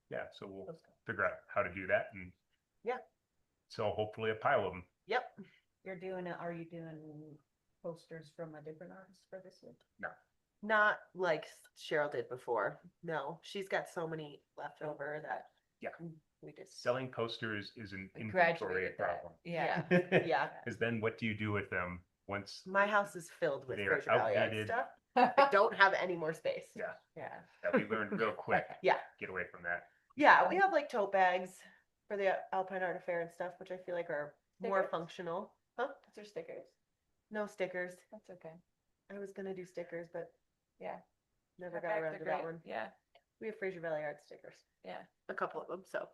yeah, so we'll figure out how to do that and Yeah. So hopefully a pile of them. Yep. Are you doing posters from a different artist for this year? Not like Cheryl did before. No, she's got so many left over that. Yeah. We just. Selling posters is an We inventory graduated that. problem. Yeah. Yeah. Because then what do you do with them once My house is filled with they are Fraser Valley Arts outdated? stuff. I don't have any more space. Yeah, Yeah. that we learned real quick. Yeah. Get away from that. Yeah, we have like tote bags for the Alpine Art Fair and stuff, which I feel like are more Stickers? functional. Huh? Is there stickers? No stickers. That's okay. I was gonna do stickers, but Yeah. never Tote got bags around are to that great. one. Yeah. We have Fraser Valley Art stickers, Yeah. a couple of them. So,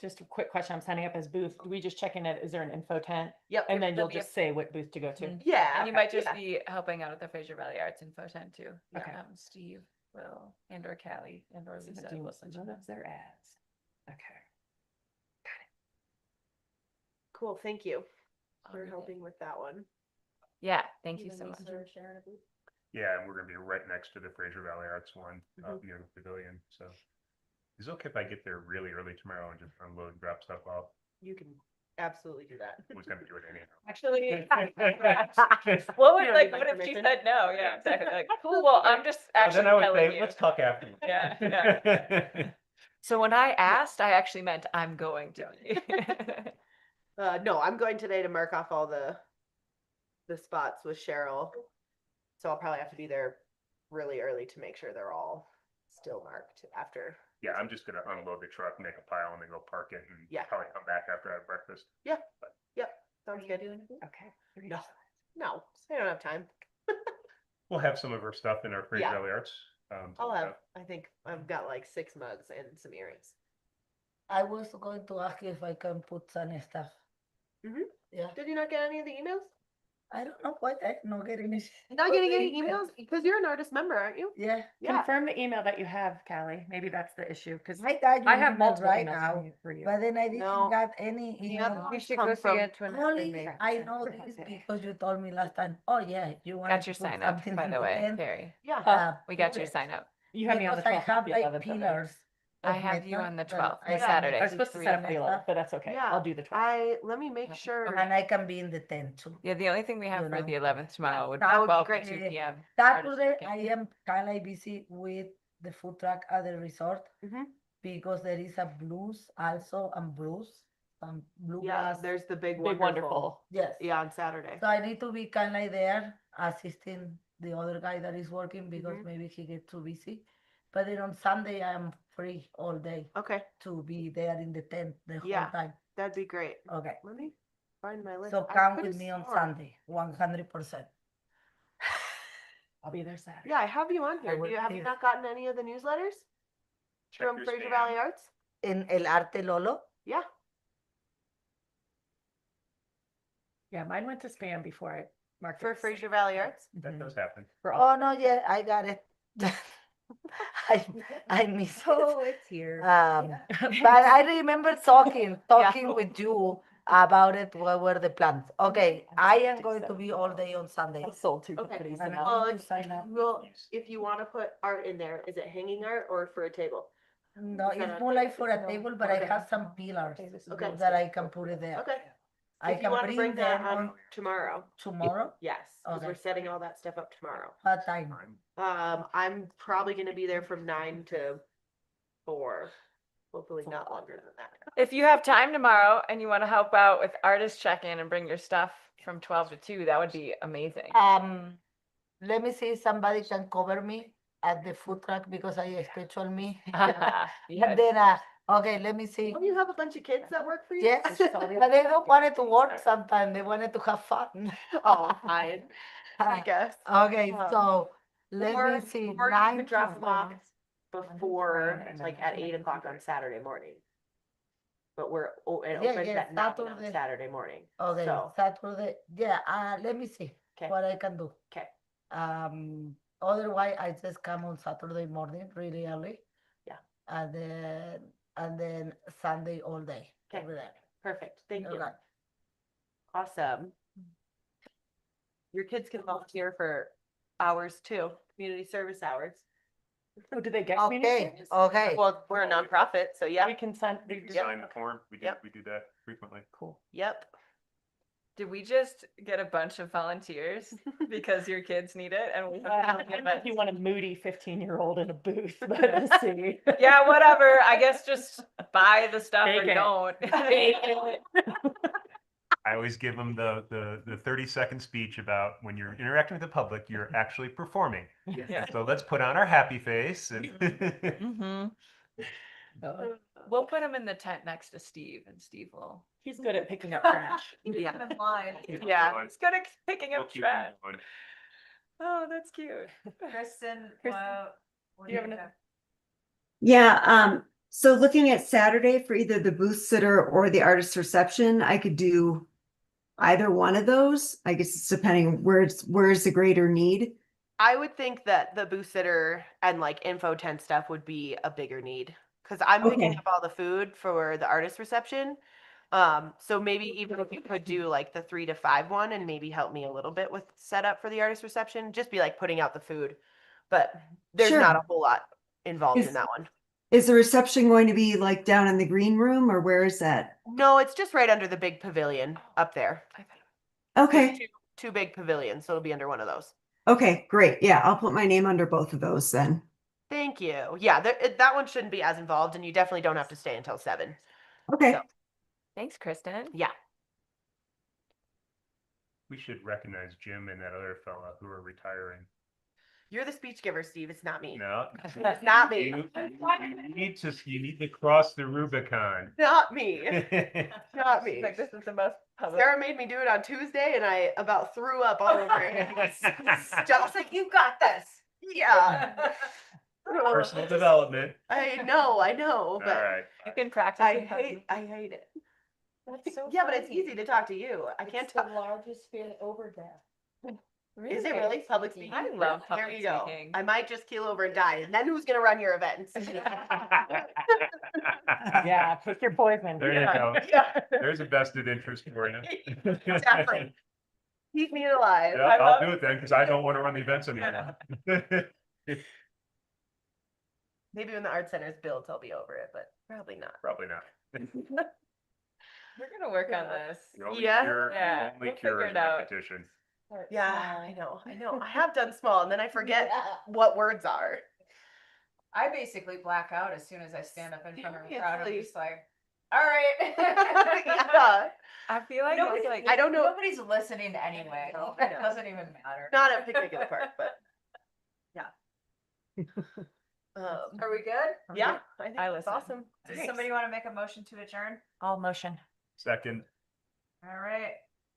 Just a quick question, I'm signing up as booth. Do we just check in is there an info tent? yep. And then there'll you'll be a- just say what booth to go to? Mhm. Yeah, And you might just yeah. be helping out at the Fraser Valley Arts Info Tent too. Okay. Steve will, and or Callie, and or Lisa will let you know. Loves their ads. Okay. Cool. Thank you I'll for read it. helping with that one. Yeah, thank you Even so much. Lisa or Sharon a booth? Yeah, and we're gonna be right next to the Fraser Valley Arts one, near the pavilion, so. Is it okay if I get there really early tomorrow and just unload and drop stuff off? You can absolutely do that. I was gonna do it anyhow. Actually, what You would don't like, need what my if she permission? said no? Yeah, exactly. Like, cool, well, I'm just actually Then I would telling say, you. let's talk after. Yeah, yeah. So when I asked, I actually meant I'm going to be. No, I'm going today to mark off all the spots with Cheryl. So I'll probably have to be there really early to make sure they're all still marked after. Yeah, I'm just gonna unload the truck, make a pile, and then go park it, and Yeah. probably come back after I have breakfast. Yep, sounds Are you good. doing a booth? Okay. No, no, I don't have time. We'll have some of our stuff in our Fraser Yeah. Valley Arts. I'll have, I think I've got like 6 mugs and some earrings. I was going to ask you if I can put some stuff. Mhm. Yeah. Did you not get any of the emails? I don't know why I'm not getting it. Not getting any emails? Because you're an artist member, aren't you? Yeah. Yeah. Confirm the email that you have, Callie. Maybe that's the issue, because I got I your have email multiple right emails now, from you for you. but then I didn't No. got any The email. other We ones should come go from- see it to Only I know this because you told me last time. Oh yeah, you want Got your sign up, by the way, Carrie. Yeah. We got your sign up. You have me on the because I 12th. have the like 11th, okay. pillars. I of have you metal on the that 12th, I can Saturday. I was supposed to three set up of the my 11th, stuff, but that's okay. Yeah. I'll do the 12th. Let me make sure. and I can be in the tent too. Yeah, the only thing we have You for know. the 11th tomorrow would be That would be 12 to great. 2 p.m. Saturday, check-in. I am kind of busy with the food truck at the resort Mhm. because there is a blues also and blues, some Yeah, bluegrass. there's the big Big wonderful. wonderful. Yes. Yeah, on Saturday. So I need to be kind of there assisting the other guy that is working because Mhm. maybe he get too busy. But then on Sunday I am free all day Okay, to be there in the tent the whole Yeah. time. that'd be great. Okay. Let me find my list. So I come could've with me on sworn- Sunday, 100%. I'll be there Saturday. Yeah, I have you on here. will Have see you it. not gotten any of the newsletters Check from your Fraser spam. Valley Arts? In El Arte Lolo. Yeah. Yeah, mine went to spam before I marked For it. Fraser Valley Arts? That does happen. For all- Oh no, yeah, I got it. I miss it. Oh, it's here. But I remember talking with you about it. What were the plans? Okay, I am going to be all day on Sunday. I sold 2 Okay. companies. And and I'll Well, need to sign up. Well, if you want to put art in there, is it hanging art or for a table? No, Is that it's a- more like for a table, but I Okay. have some pillars Okay. that I can put it there. Okay. I If you can want to bring that them on tomorrow, tomorrow. yes, because we're Okay. setting all that stuff up tomorrow. What time? I'm probably gonna be there from 9 to 4. Hopefully not longer than that. If you have time tomorrow and you want to help out with artist check-in and bring your stuff from 12 to 2, that would be amazing. Let me see if somebody can cover me at the food truck because I schedule me. Yes. And then, okay, let me see. Don't you have a bunch of kids that work for you? Yes, but they don't want it to work sometimes. They wanted to have fun. Oh, fine, I guess. Okay, Um, so let Or- me see. Or you 9 could to drop them off 4. before, like at 8 o'clock on Saturday morning. But it Yeah, opens yeah, at 9 on Saturday. Saturday morning. Okay, So, Saturday. Yeah, let me see Okay. what I can do. okay, Otherwise, I just come on Saturday morning really early. Yeah. And then Sunday all day. Okay. over there. perfect. Thank you. Okay. Awesome. Your kids can volunteer for hours too, community service hours. Oh, do they get community Okay, service? okay. Well, we're a nonprofit, so yeah. We can sign. You can Yep. sign the form. We do, Yep. we do that frequently. Cool. Yep. Did we just get a bunch of volunteers because your kids need it and we have I don't know if you want a moody 15-year-old in a booth, but we'll see. Yeah, whatever. I guess just buy the stuff or Take it. don't. I always give them the 30-second speech about when you're interacting with the public, you're actually performing. Yeah. So let's put on our happy face and Mm-hmm. Uh, We'll put him in the tent next to Steve and Steve will. He's good at picking up trash. Yeah. In line. Yeah, he's good at picking we'll up keep them trash. going. Oh, that's cute. Kristen, Kristen, what do you have do an- have? Yeah, so looking at Saturday for either the booth sitter or the artist reception, I could do either one of those. I guess it's depending where's the greater need. I would think that the booth sitter and like info tent stuff would be a bigger need. Cause I'm picking Okay. up all the food for the artist reception. So maybe even if you could do like the 3 to 5 one and maybe help me a little bit with setup for the artist reception, just be like putting out the food. But there's not a Sure. whole lot involved Is- in that one. Is the reception going to be like down in the green room or where is that? No, it's just right under the big pavilion up there. Okay, There's two big pavilions, so it'll be under one of those. okay, great. Yeah, I'll put my name under both of those then. Thank you. Yeah, that one shouldn't be as involved, and you definitely don't have to stay until 7. Okay. So, Thanks, Kristen. yeah. We should recognize Jim and that other fella who are retiring. You're the speech giver, Steve. It's not me. No. It's not me. You need to cross the Rubicon. Not me. Not me. Like, this is the most public. Sarah made me do it on Tuesday, and I about threw up all over it. Just like, you got this. Yeah. Personal development. I know, All but right. You can practice. I in person. hate it. That's so Yeah, but it's funny. easy to talk to you. I can't It's the talk. largest fear overdraft. Is it really public speaking? I love There public you go. speaking. I might just keel over and die, and then who's gonna run your events? Yeah, pick your poison. There you go. Yeah. There's a vested interest for you. Definitely. Keep me alive. Yeah, I'll do it then, because I don't want to run the events anymore. Maybe when the art center is built, I'll be over it, but probably not. Probably not. We're gonna work on this. The only Yeah. cure- Yeah, Only we'll cure figure is it out. repetition. Yeah, I know. I have done small, and then I forget what words are. I basically black out as soon as I stand up in front of a crowd. I'm Seriously. just like, all right. Yeah. I feel like Nobody- it's like I don't know. Nobody's listening anyway. No, I It know. doesn't even matter. Not at Picnic in the Park, but yeah. Are we good? Yeah, I think I that's listen. awesome. Does somebody want to make a motion to adjourn? All motion. Second. All right.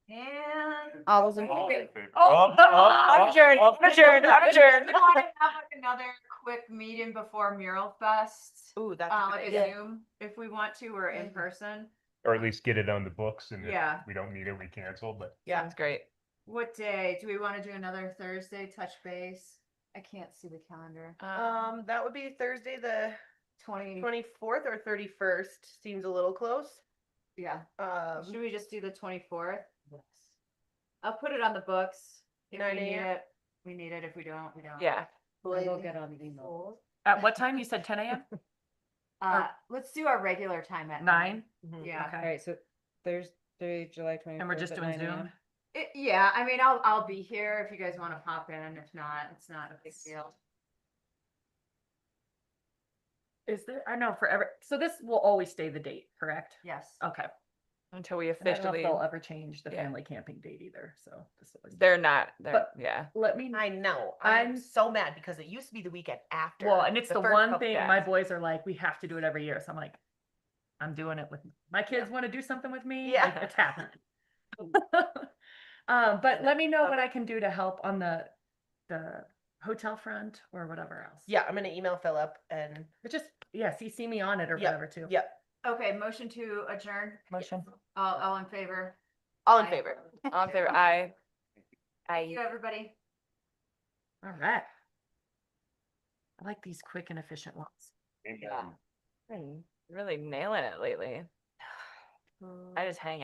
And. All those in All in favor? favor. I'm adjourned. I'm adjourned. I'm adjourned. We want to have like another quick meeting before Mural Fest. Ooh, that's a good Like a idea. Zoom, if we want to, or in person. Or at least get it on the books, and if Yeah. we don't need it, we cancel, but Yeah. Sounds great. What day? Do we want to do another Thursday touch base? I can't see the calendar. That would be Thursday, the 20. 24th or 31st. Seems a little close. Yeah. Should we just do the 24th? Yes. I'll put it on the books. If 9 we need a.m.? it, we need it. If we don't, we don't. Yeah. We'll get on the email. At what time? You said 10 a.m.? Let's do our regular time at 9? Yeah. All right, so Thursday, July 24th. And we're just at doing 9 a.m.? Zoom? Yeah, I mean, I'll be here if you guys want to pop in. If not, it's not a big deal. Is there, I know forever, so this will always stay the date, correct? Yes. Okay. Until we And I don't know if officially, they'll ever change the yeah. family camping date either, so. this always- they're not, But- yeah. Let me, I know. I'm I'm- so mad because it used to be the weekend after. well, and it's the first one couple- thing yeah. my boys are like, we have to do it every year, so I'm like, I'm doing it with, my kids want to do something with me, Yeah. like, it's happening. But let me know what I can do to help on the hotel front or whatever else. Yeah, I'm gonna email Philip and But just, yeah, CC me on it or Yep, whatever too. yep, Okay, motion to adjourn. Motion. All in favor? all in Aye. favor. All in favor, aye. Thank you, everybody. All right. I like these quick and efficient ones. Amen. Been really nailing it lately. I just hang